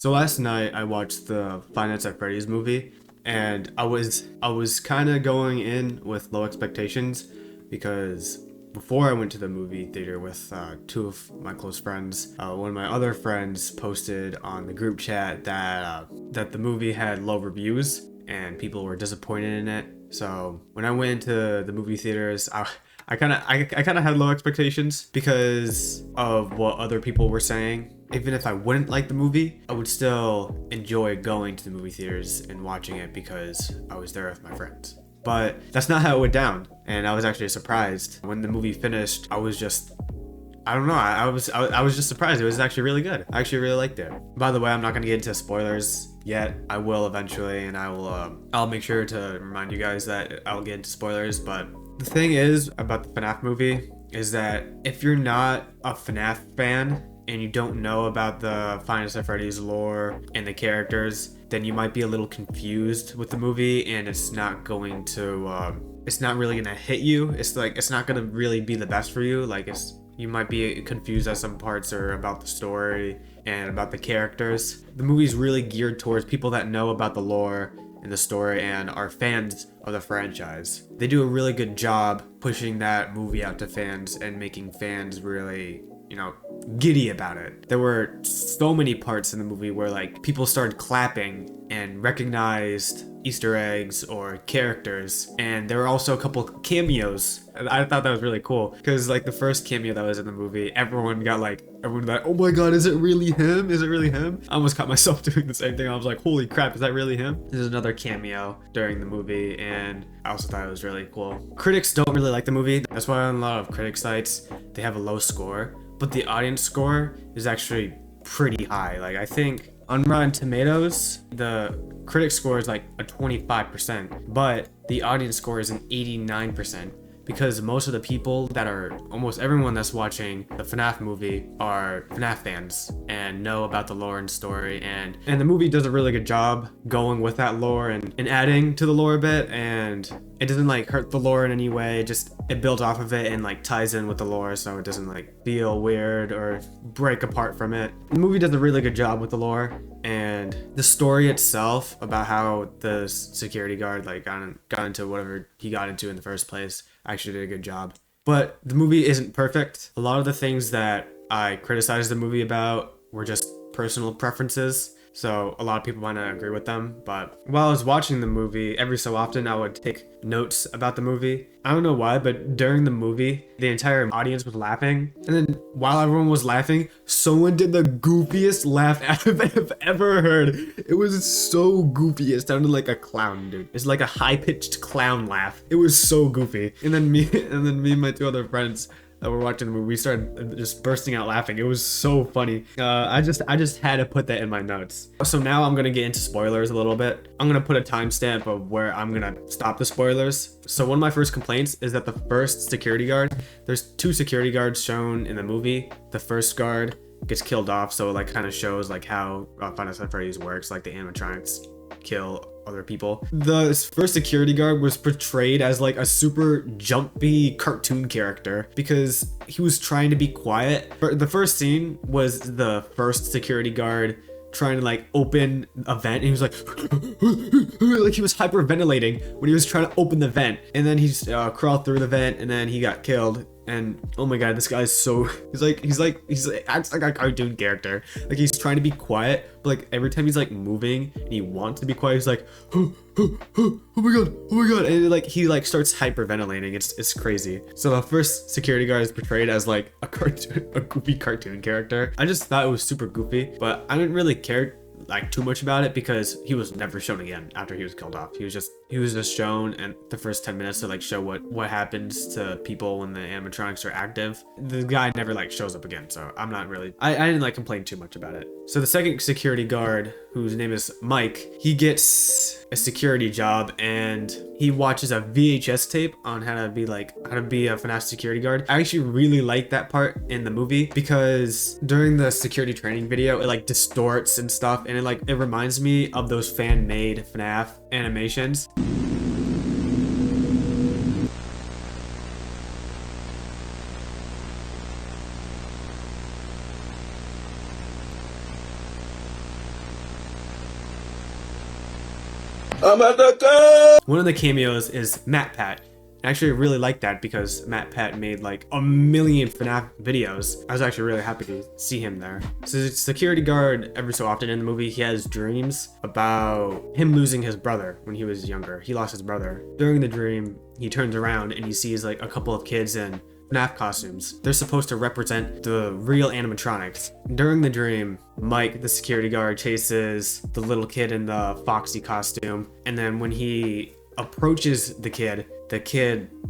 So last night I watched the Five Nights at Freddy's movie, and I was kind of going in with low expectations because before I went to the movie theater with two of my close friends, one of my other friends posted on the group chat that the movie had low reviews and people were disappointed in it. So when I went into the movie theaters, I kind of had low expectations because of what other people were saying. Even if I wouldn't like the movie, I would still enjoy going to the movie theaters and watching it because I was there with my friends. But that's not how it went down, and I was actually surprised when the movie finished. I don't know. I was just surprised. It was actually really good. I actually really liked it. By the way, I'm not gonna get into spoilers yet. I will eventually, and I'll make sure to remind you guys that I'll get into spoilers. But the thing is about the FNAF movie is that if you're not a FNAF fan and you don't know about the Five Nights at Freddy's lore and the characters, then you might be a little confused with the movie, and it's not really gonna hit you. It's not gonna really be the best for you. You might be confused at some parts or about the story and about the characters. The movie's really geared towards people that know about the lore and the story and are fans of the franchise. They do a really good job pushing that movie out to fans and making fans really, giddy about it. There were so many parts in the movie where people started clapping and recognized Easter eggs or characters, and there were also a couple cameos. I thought that was really cool because the first cameo that was in the movie, everyone was like, oh my god, is it really him? Is it really him? I almost caught myself doing the same thing. I was like, holy crap, is that really him? There's another cameo during the movie, and I also thought it was really cool. Critics don't really like the movie. That's why on a lot of critic sites they have a low score, but the audience score is actually pretty high. I think on Rotten Tomatoes, the critic score is a 25%, but the audience score is an 89%. Because most of the people almost everyone that's watching the FNAF movie are FNAF fans and know about the lore and story, and the movie does a really good job going with that lore and adding to the lore a bit, and it doesn't hurt the lore in any way. It builds off of it and ties in with the lore, so it doesn't feel weird or break apart from it. The movie does a really good job with the lore, and the story itself about how the security guard got into whatever he got into in the first place actually did a good job. But the movie isn't perfect. A lot of the things that I criticized the movie about were just personal preferences, so a lot of people might not agree with them. But while I was watching the movie, every so often I would take notes about the movie. I don't know why, but during the movie, the entire audience was laughing. And then while everyone was laughing, someone did the goofiest laugh I've ever heard. It was so goofy. It sounded like a clown, dude. It's like a high-pitched clown laugh. It was so goofy. And then me and my two other friends that were watching the movie, we started just bursting out laughing. It was so funny. I just had to put that in my notes. So now I'm gonna get into spoilers a little bit. I'm gonna put a timestamp of where I'm gonna stop the spoilers. So one of my first complaints is that the first security guard, there's two security guards shown in the movie. The first guard gets killed off, so it kind of shows how Five Nights at Freddy's works, the animatronics kill other people. The first security guard was portrayed as a super jumpy cartoon character because he was trying to be quiet. The first scene was the first security guard trying to open a vent, and he was he was hyperventilating when he was trying to open the vent, and then he crawled through the vent, and then he got killed. And oh my god, this guy's so he's acts like a cartoon character. He's trying to be quiet, but every time he's moving and he wants to be quiet, he's oh my god, and he starts hyperventilating. It's crazy. So the first security guard is portrayed as a goofy cartoon character. I just thought it was super goofy, but I didn't really care too much about it because he was never shown again after he was killed off. He was just shown in the first 10 minutes to show what happens to people when the animatronics are active. The guy never shows up again, so I'm not really I didn't complain too much about it. So the second security guard, whose name is Mike, he gets a security job and he watches a VHS tape on how to be a FNAF security guard. I actually really like that part in the movie because during the security training video, it distorts and stuff, and it reminds me of those fan-made FNAF animations. I'm at the gun! One of the cameos is Matt Pat. I actually really like that because Matt Pat made like a million FNAF videos. I was actually really happy to see him there. So the security guard, every so often in the movie, he has dreams about him losing his brother when he was younger. He lost his brother. During the dream, he turns around and he sees like a couple of kids in FNAF costumes. They're supposed to represent the real animatronics. During the dream, Mike, the security guard, chases the little kid in the Foxy costume. And then when he approaches the kid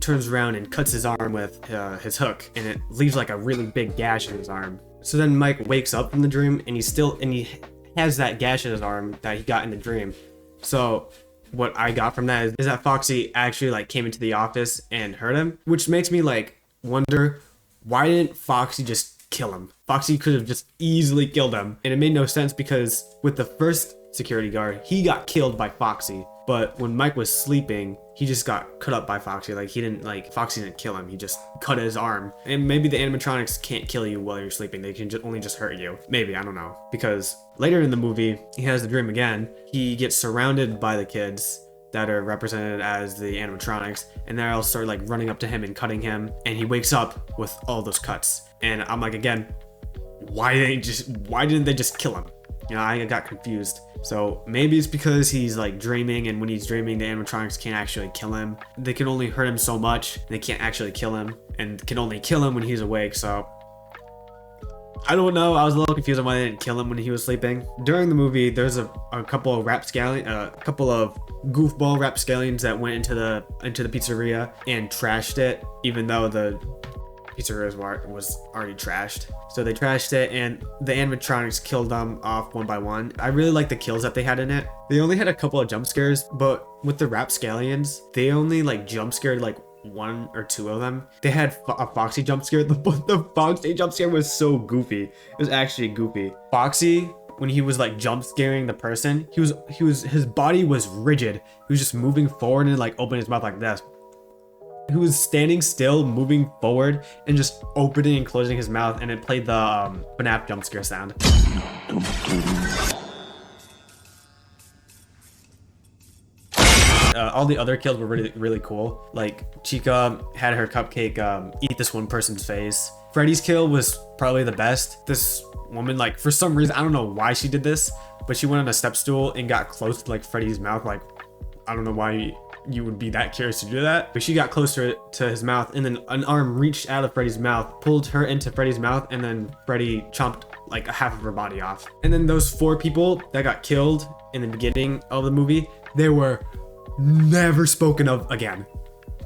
turns around and cuts his arm with his hook, and it leaves like a really big gash in his arm. So then Mike wakes up from the dream, and he has that gash in his arm that he got in the dream. So what I got from that is that Foxy actually like came into the office and hurt him, which makes me like wonder, why didn't Foxy just kill him? Foxy could have just easily killed him, and it made no sense because with the first security guard, he got killed by Foxy. But when Mike was sleeping, he just got cut up by Foxy. Like Foxy didn't kill him. He just cut his arm. And maybe the animatronics can't kill you while you're sleeping. They can only just hurt you. Maybe, I don't know. Because later in the movie, he has the dream again. He gets surrounded by the kids that are represented as the animatronics, and they all start like running up to him and cutting him. And he wakes up with all those cuts. And I'm like, again, why didn't they just kill him? You know, I got confused. So maybe it's because he's like dreaming, and when he's dreaming, the animatronics can't actually kill him. They can only hurt him so much. They can't actually kill him, and can only kill him when he's awake. So I don't know. I was a little confused on why they didn't kill him when he was sleeping. During the movie, there's a couple of goofball rapscallions that went into the pizzeria and trashed it, even though the pizzeria was already trashed. So they trashed it, and the animatronics killed them off one by one. I really like the kills that they had in it. They only had a couple of jump scares, but with the rapscallions, they only like jump scared like one or two of them. They had a Foxy jump scare. The Foxy jump scare was so goofy. It was actually goofy. Foxy, when he was like jump scaring the person, his body was rigid. He was just moving forward and like opening his mouth like this. He was standing still, moving forward, and just opening and closing his mouth, and it played the FNAF jump scare sound. All the other kills were really, really cool. Like, Chica had her cupcake eat this one person's face. Freddy's kill was probably the best. This woman, like, for some reason, I don't know why she did this, but she went on a step stool and got close to like Freddy's mouth. Like, I don't know why you would be that curious to do that, but she got closer to his mouth, and then an arm reached out of Freddy's mouth, pulled her into Freddy's mouth, and then Freddy chomped like a half of her body off. And then those 4 people that got killed in the beginning of the movie, they were never spoken of again.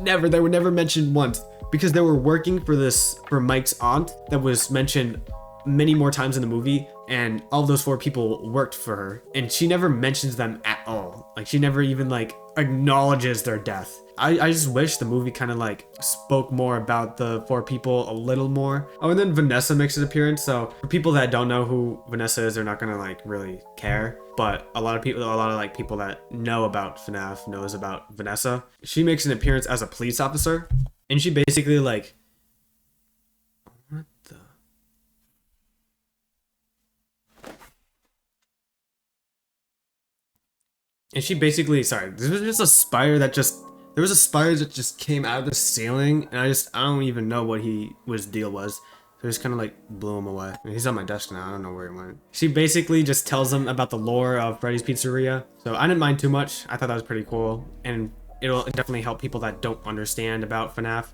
Never. They were never mentioned once, because they were working for Mike's aunt that was mentioned many more times in the movie, and all of those 4 people worked for her, and she never mentions them at all. Like, she never even like acknowledges their death. I just wish the movie kind of like spoke more about the 4 people a little more. Oh, and then Vanessa makes an appearance. So for people that don't know who Vanessa is, they're not gonna like really care. But a lot of people that know about FNAF knows about Vanessa. She makes an appearance as a police officer, and she basically like, what the? And she basically, sorry, there was just a spire that just came out of the ceiling, and I don't even know what his deal was. So I just kind of like blew him away. He's on my desk now. I don't know where he went. She basically just tells him about the lore of Freddy's Pizzeria. So I didn't mind too much. I thought that was pretty cool, and it'll definitely help people that don't understand about FNAF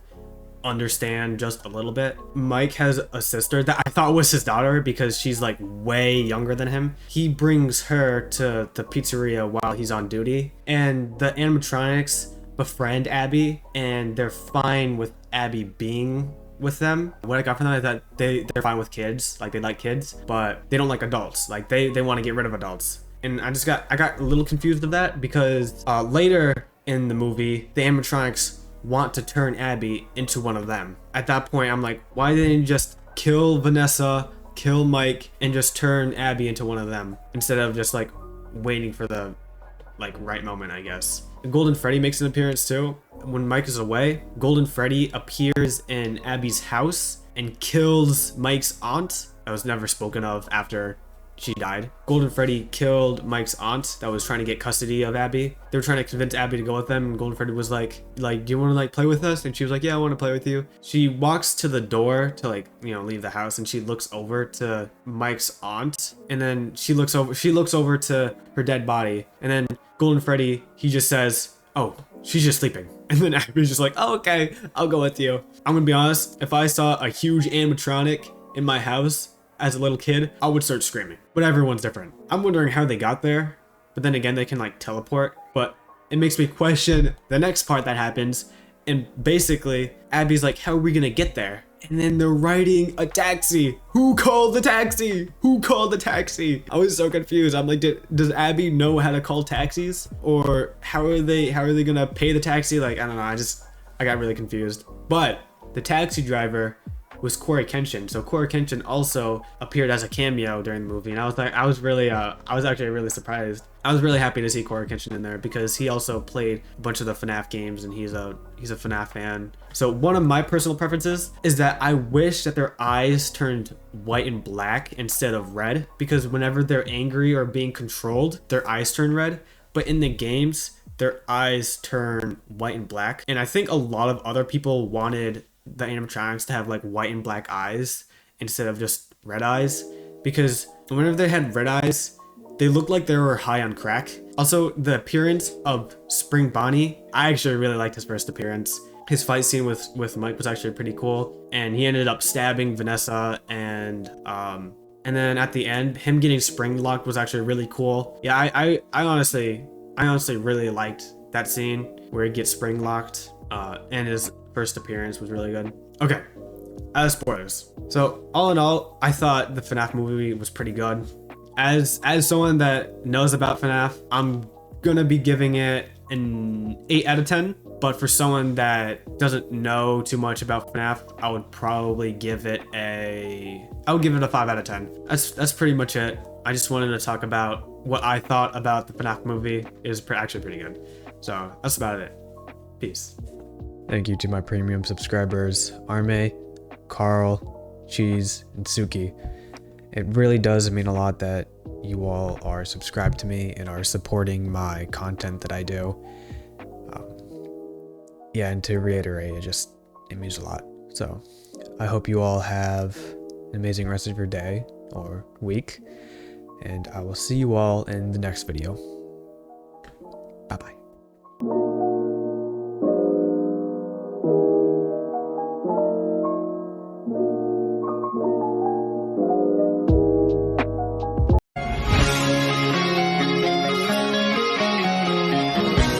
understand just a little bit. Mike has a sister that I thought was his daughter because she's like way younger than him. He brings her to the pizzeria while he's on duty, and the animatronics befriend Abby, and they're fine with Abby being with them. What I got from them is that they're fine with kids, like they like kids, but they don't like adults. Like they want to get rid of adults. And I got a little confused of that because later in the movie, the animatronics want to turn Abby into one of them. At that point, I'm like, why didn't you just kill Vanessa, kill Mike, and just turn Abby into one of them instead of just like waiting for the like right moment, I guess. Golden Freddy makes an appearance too. When Mike is away, Golden Freddy appears in Abby's house and kills Mike's aunt. That was never spoken of after she died. Golden Freddy killed Mike's aunt that was trying to get custody of Abby. They were trying to convince Abby to go with them, and Golden Freddy was like, do you want to like play with us? And she was like, yeah, I want to play with you. She walks to the door to like, leave the house, and she looks over to Mike's aunt, and then she looks over to her dead body, and then Golden Freddy, he just says, oh, she's just sleeping. And then Abby's just like, oh, okay, I'll go with you. I'm gonna be honest, if I saw a huge animatronic in my house as a little kid, I would start screaming. But everyone's different. I'm wondering how they got there, but then again, they can like teleport. But it makes me question the next part that happens. And basically, Abby's like, how are we gonna get there? And then they're riding a taxi. Who called the taxi? Who called the taxi? I was so confused. I'm like, does Abby know how to call taxis? Or how are they gonna pay the taxi? Like, I don't know. I got really confused. But the taxi driver was Corey Kenshin. So Corey Kenshin also appeared as a cameo during the movie, and I was actually really surprised. I was really happy to see Corey Kenshin in there because he also played a bunch of the FNAF games, and he's a FNAF fan. So one of my personal preferences is that I wish that their eyes turned white and black instead of red, because whenever they're angry or being controlled, their eyes turn red. But in the games, their eyes turn white and black. And I think a lot of other people wanted the animatronics to have like white and black eyes instead of just red eyes, because whenever they had red eyes, they looked like they were high on crack. Also, the appearance of Spring Bonnie, I actually really liked his first appearance. His fight scene with Mike was actually pretty cool, and he ended up stabbing Vanessa, and then at the end, him getting spring locked was actually really cool. Yeah, I honestly really liked that scene where he gets spring locked, and his first appearance was really good. Okay, as spoilers. So all in all, I thought the FNAF movie was pretty good. As someone that knows about FNAF, I'm gonna be giving it an 8 out of 10. But for someone that doesn't know too much about FNAF, I would probably give it a 5 out of 10. That's pretty much it. I just wanted to talk about what I thought about the FNAF movie. It was actually pretty good. So that's about it. Peace. Thank you to my premium subscribers, Arme, Carl, Cheese, and Suki. It really does mean a lot that you all are subscribed to me and are supporting my content that I do. Yeah, and to reiterate, it means a lot. So I hope you all have an amazing rest of your day or week, and I will see you all in the next video. Bye-bye.